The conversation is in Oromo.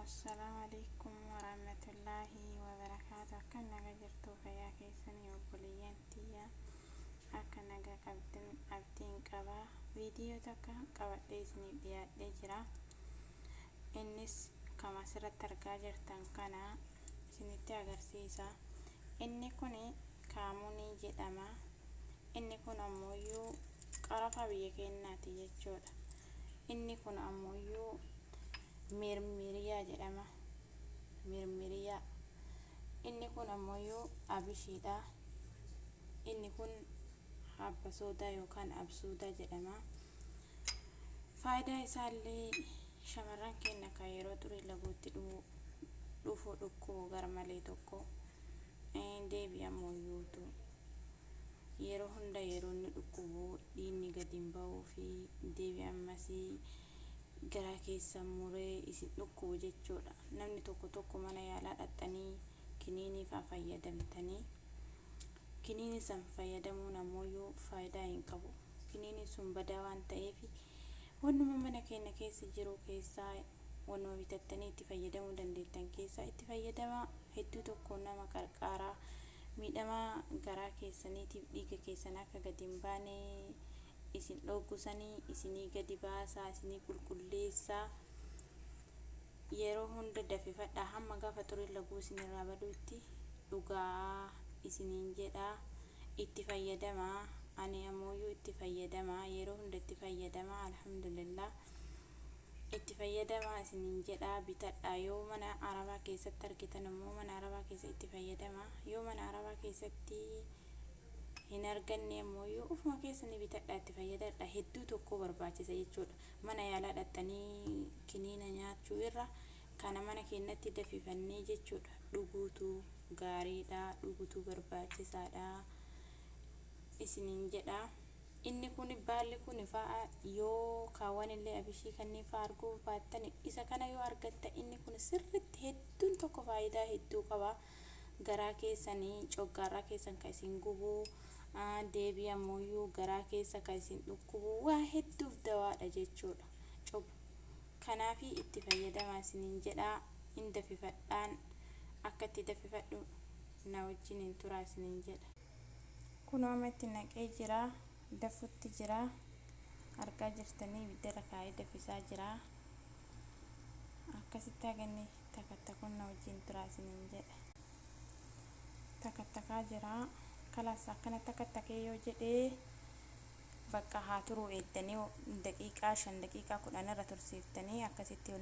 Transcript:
Assalamualaikum warahmatullahi wabarakatuh. Akan naga jirtu fayyaa keessanii obboleeyyan tiyya akka naga qabdan abdiin qaba. Viidiyoo takka qabadhee isiniif dhiyaadhee jira. Innis kama asirratti argaa jirtan kana isinitti agarsiisa. Inni kun kaamunii jedhama. Inni kun ammoo qarafa biyya keenyaati jechuudha. Inni kun ammoo mirmiriyaa jedhama. Mirmiriyaa. Inni kun ammoo abishiidha. Inni kun habba soodaa yookaan absuuda jedhama. Faayidaa isaallee shamarran keenya kan yeroo durii laguutti dhufu dhukkuu garmalee tokko deebi'amuuyyuutu yeroo hunda yeroo inni dhukkubu dhiigni gadi hin ba'uu fi deebi'ammasii garaa keessa muree isin dhukkubu jechuudha. Namni tokko mana yaalaa dhaqxanii kiniinii fayyadamtanii kiniinii san fayyadamuun ammoo faayidaa hin qabu. Kiniinii sun badaa waan ta'eef wannuma mana keenya keessa jiru keessaa wannuma bitattanii itti fayyadamuu dandeettan keessaa itti fayyadamaa. Hedduu tokko nama qarqaaraa miidhamaa garaa keessaniitiif dhiiga keessan akka gadi hin baane isin dhoggusanii isinii gadi baasaa isinii qulqulleessaa. Yeroo hunda dafifadhaa hamma gaafa xurii laguu isinirraa baduutti dhugaa isiniin jedhaa itti fayyadamaa. Ani ammoo itti fayyadamaa yeroo hunda itti fayyadamaa. Alhamdulillah itti fayyadamaa isiniin jedhaa bitadhaa. Yoo mana arabaa keessatti argitan ammoo mana arabaa keessa itti fayyadamaa. Yoo mana arabaa keessatti hin arganne ammoo ufuma keessanii bitadhaa itti fayyadadhaa. Hedduu tokko barbaachisa jechuudha. Mana yaalaa dhaqxanii kiniina nyaachuu irra kana mana keenyatti dafifannee jechuudha dhuguutu gaariidha, dhuguutu barbaachisaadha isiniin jedhaa. Inni kun baalli kun fa'a yoo kaawwanillee abishii kanneen fa'a arguu baattan isa kana yoo argatta inni kun sirriitti hedduun tokko faayidaa hedduu qaba. Garaa keessanii coggaarraa keessan kan isin gubuu deebii ammoo garaa keessa kan isin dhukkubu waa hedduuf dawaadha jechuudha. Kanaafi itti fayyadamaa isiniin jedhaa. Hin dafifadhaan akka itti dafifadhu na wajjin hin turaa isiniin jedha. Kun amatti naqee jira dafutti jira argaa jirtanii ibiddarra kaa'ee dafisaa jira. Akkasitti haganni takkattakuun na wajjin turaa isiniin jedha. Takkattakaa jira kalas akkana takkattakee yoo jedhee bakka haa turuu eeddanii daqiiqaa 5 daqiiqaa 10 irra tursiiftanii akkasitti